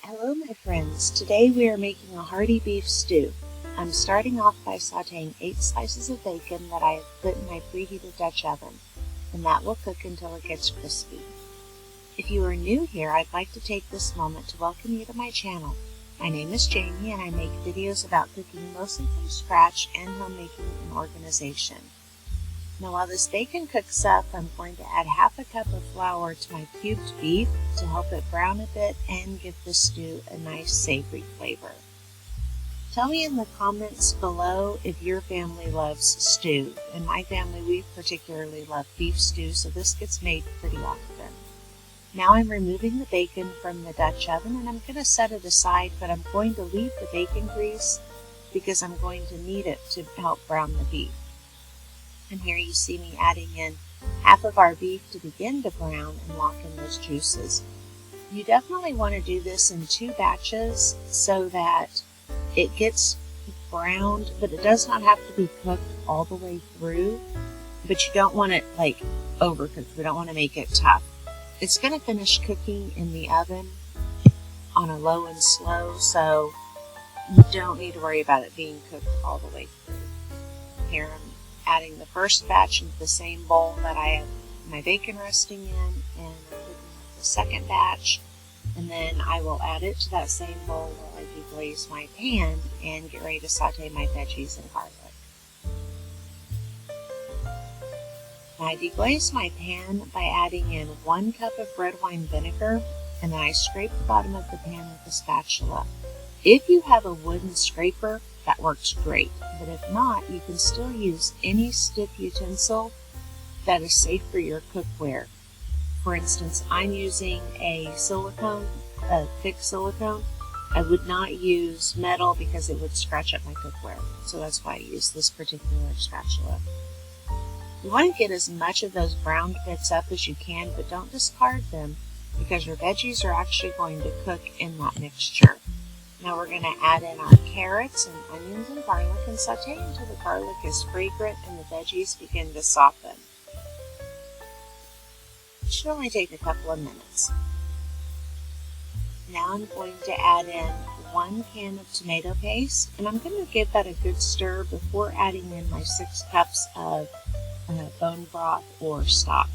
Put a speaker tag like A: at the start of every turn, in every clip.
A: Hello my friends, today we are making a hearty beef stew. I'm starting off by sauteing 8 slices of bacon that I have put in my preheated Dutch oven, and that will cook until it gets crispy. If you are new here, I'd like to take this moment to welcome you to my channel. My name is Jamie and I make videos about cooking mostly from scratch and homemaking and organization. Now while this bacon cooks up, I'm going to add half a cup of flour to my cubed beef to help it brown a bit and give the stew a nice savory flavor. Tell me in the comments below if your family loves stew. In my family, we particularly love beef stew, so this gets made pretty often. Now I'm removing the bacon from the Dutch oven and I'm going to set it aside, but I'm going to leave the bacon grease because I'm going to need it to help brown the beef. And here you see me adding in half of our beef to begin to brown and lock in those juices. You definitely want to do this in 2 batches so that it gets browned, but it does not have to be cooked all the way through. But you don't want it like overcooked. We don't want to make it tough. It's going to finish cooking in the oven on a low and slow, so you don't need to worry about it being cooked all the way through. Here I'm adding the first batch into the same bowl that I have my bacon resting in, and I'm cooking up the second batch, and then I will add it to that same bowl while I deglaze my pan and get ready to saute my veggies and garlic. I deglaze my pan by adding in 1 cup of red wine vinegar, and then I scrape the bottom of the pan with a spatula. If you have a wooden scraper, that works great, but if not, you can still use any stiff utensil that is safe for your cookware. For instance, I'm using a thick silicone. I would not use metal because it would scratch up my cookware, so that's why I use this particular spatula. You want to get as much of those browned bits up as you can, but don't discard them because your veggies are actually going to cook in that mixture. Now we're going to add in our carrots and onions and garlic and saute until the garlic is fragrant and the veggies begin to soften. It should only take a couple of minutes. Now I'm going to add in 1 can of tomato paste, and I'm going to give that a good stir before adding in my 6 cups of bone broth or stock.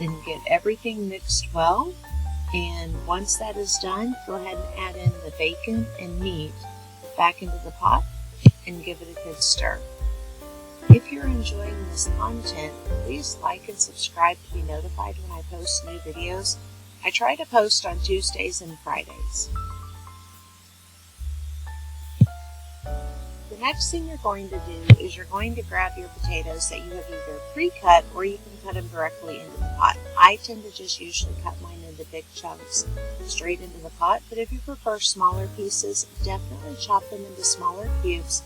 A: Then get everything mixed well. And once that is done, go ahead and add in the bacon and meat back into the pot and give it a good stir. If you're enjoying this content, please like and subscribe to be notified when I post new videos. I try to post on Tuesdays and Fridays. The next thing you're going to do is you're going to grab your potatoes that you have either pre-cut or you can cut them directly into the pot. I tend to just usually cut mine into big chunks straight into the pot, but if you prefer smaller pieces, definitely chop them into smaller cubes,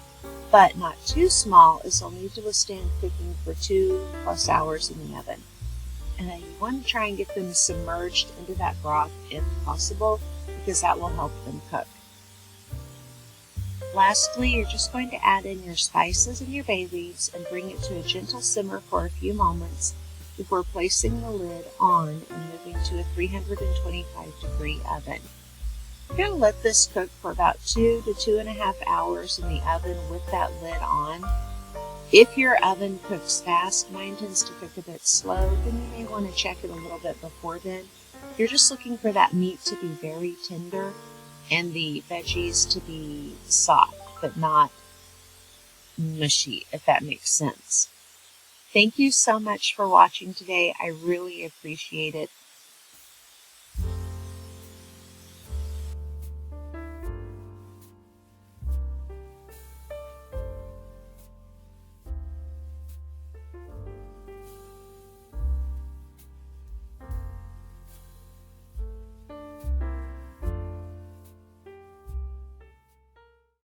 A: but not too small as they'll need to withstand cooking for 2+ hours in the oven. And you want to try and get them submerged into that broth if possible, because that will help them cook. Lastly, you're just going to add in your spices and your bay leaves and bring it to a gentle simmer for a few moments before placing the lid on and moving to a 325-degree oven. You're going to let this cook for about 2 to 2.5 hours in the oven with that lid on. If your oven cooks fast, mine tends to cook a bit slow, then you may want to check it a little bit before then. You're just looking for that meat to be very tender and the veggies to be soft, but not mushy, if that makes sense. Thank you so much for watching today. I really appreciate it.